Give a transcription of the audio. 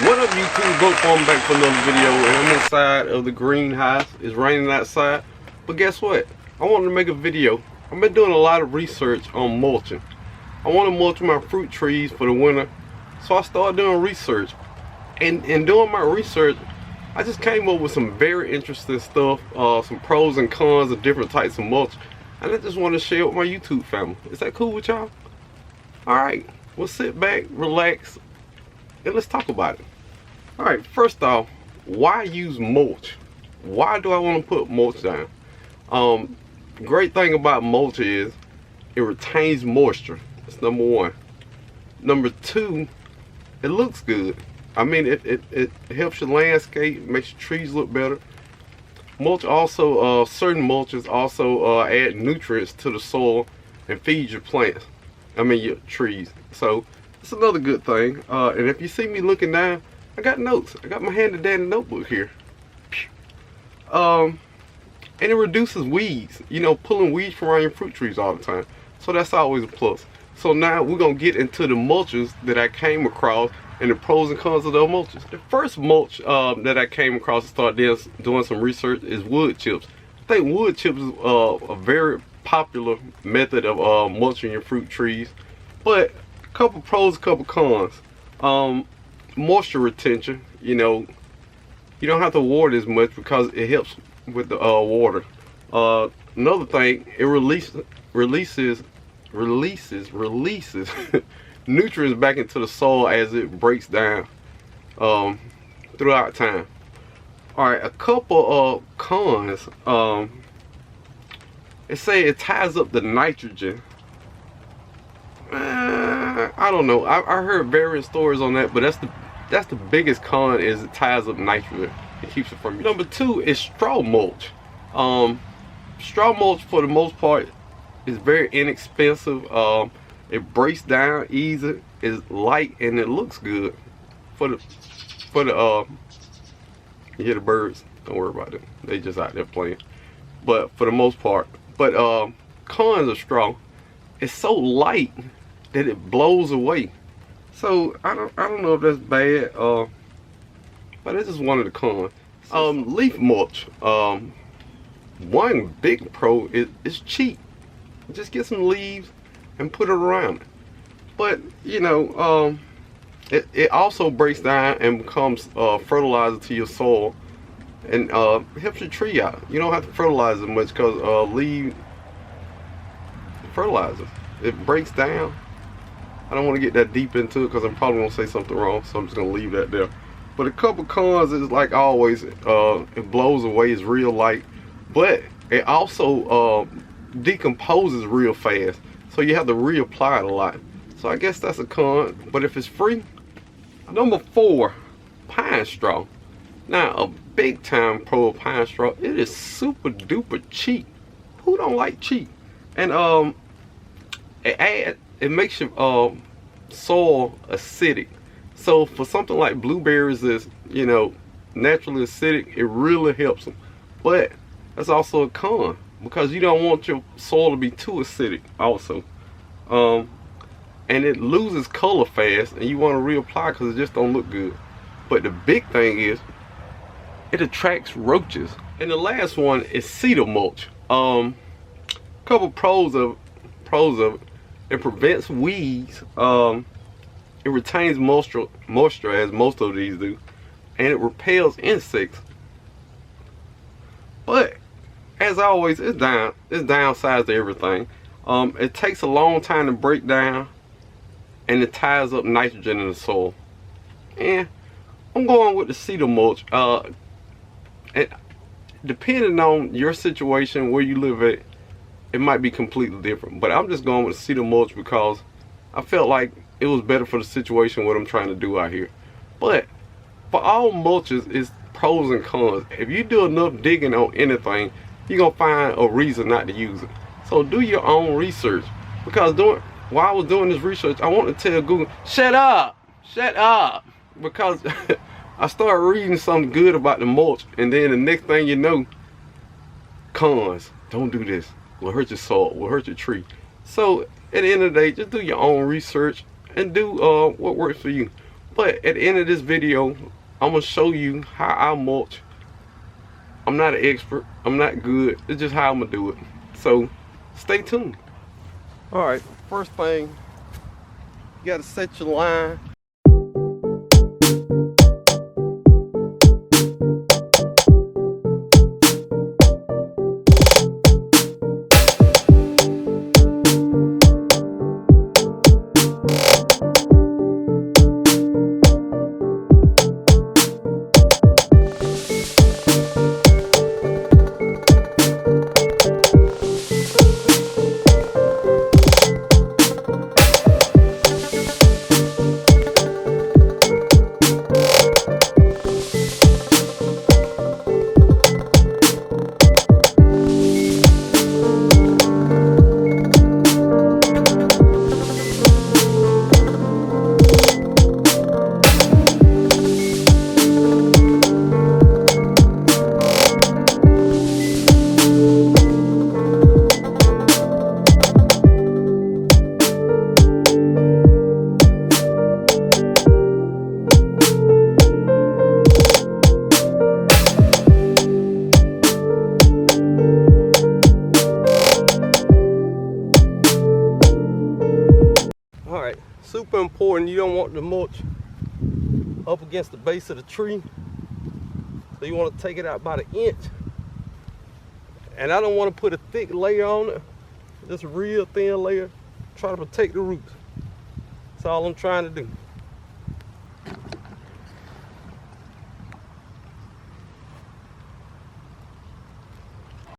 What up YouTube, Brokefarmer back for another video, and I'm inside of the greenhouse. It's raining outside, but guess what? I wanted to make a video. I've been doing a lot of research on mulching. I want to mulch my fruit trees for the winter, so I started doing research. And in doing my research, I just came up with some very interesting stuff, some pros and cons of different types of mulch, and I just want to share with my YouTube family. Is that cool with y'all? Alright, well sit back, relax, and let's talk about it. Alright, first off, why use mulch? Why do I want to put mulch down? Great thing about mulch is it retains moisture. That's number one. Number two, it looks good. I mean, it helps your landscape, makes your trees look better. Mulch also, certain mulches also add nutrients to the soil and feed your plants. I mean your trees. So it's another good thing. And if you see me looking down, I got notes. I got my handy dandy notebook here. And it reduces weeds. You know, pulling weeds from around your fruit trees all the time. So that's always a plus. So now we're gonna get into the mulches that I came across and the pros and cons of those mulches. The first mulch that I came across and started doing some research is wood chips. I think wood chips is a very popular method of mulching your fruit trees, but a couple pros, a couple cons. Moisture retention. You know, you don't have to water as much because it helps with the water. Another thing, it releases nutrients back into the soil as it breaks down throughout time. All right, a couple of cons. It say it ties up the nitrogen. I don't know. I heard various stories on that, but that's the biggest con, is it ties up nitrogen. It keeps it from you. Number two is straw mulch. Straw mulch, for the most part, is very inexpensive. It breaks down easy, is light, and it looks good. You hear the birds? Don't worry about it. They just out there playing. But for the most part. But cons of straw, it's so light that it blows away. So I don't know if that's bad, but this is one of the cons. Leaf mulch. One big pro is it's cheap. Just get some leaves and put it around it. But you know, it also breaks down and becomes fertilizer to your soil, and helps your tree out. You don't have to fertilize it much because leaf fertilizer, it breaks down. I don't want to get that deep into it because I'm probably gonna say something wrong, so I'm just gonna leave that there. But a couple cons is, like always, it blows away, it's real light, but it also decomposes real fast, so you have to reapply it a lot. So I guess that's a con, but if it's free. Number four, pine straw. Now, a big time pro of pine straw, it is super duper cheap. Who don't like cheap? And it makes your soil acidic. So for something like blueberries is, you know, naturally acidic, it really helps them. But that's also a con, because you don't want your soil to be too acidic also. And it loses color fast, and you want to reapply because it just don't look good. But the big thing is, it attracts roaches. And the last one is cedar mulch. Couple pros of it. It prevents weeds. It retains moisture as most of these do, and it repels insects. But as always, it's downsides to everything. It takes a long time to break down, and it ties up nitrogen in the soil. And I'm going with the cedar mulch. And depending on your situation, where you live at, it might be completely different. But I'm just going with cedar mulch because I felt like it was better for the situation, what I'm trying to do out here. But for all mulches, it's pros and cons. If you do enough digging on anything, you're gonna find a reason not to use it. So do your own research, because while I was doing this research, I want to tell Google, shut up, because I started reading something good about the mulch, and then the next thing you know, cons. Don't do this. Will hurt your soil, will hurt your tree. So at the end of the day, just do your own research and do what works for you. But at the end of this video, I'm gonna show you how I mulch. I'm not an expert, I'm not good, it's just how I'm gonna do it. So stay tuned. All right, first thing, you gotta set your line. Alright, super important, you don't want the mulch up against the base of the tree. So you want to take it out about 1 inch. And I don't want to put a thick layer on it, just a real thin layer, try to protect the roots. That's all I'm trying to do.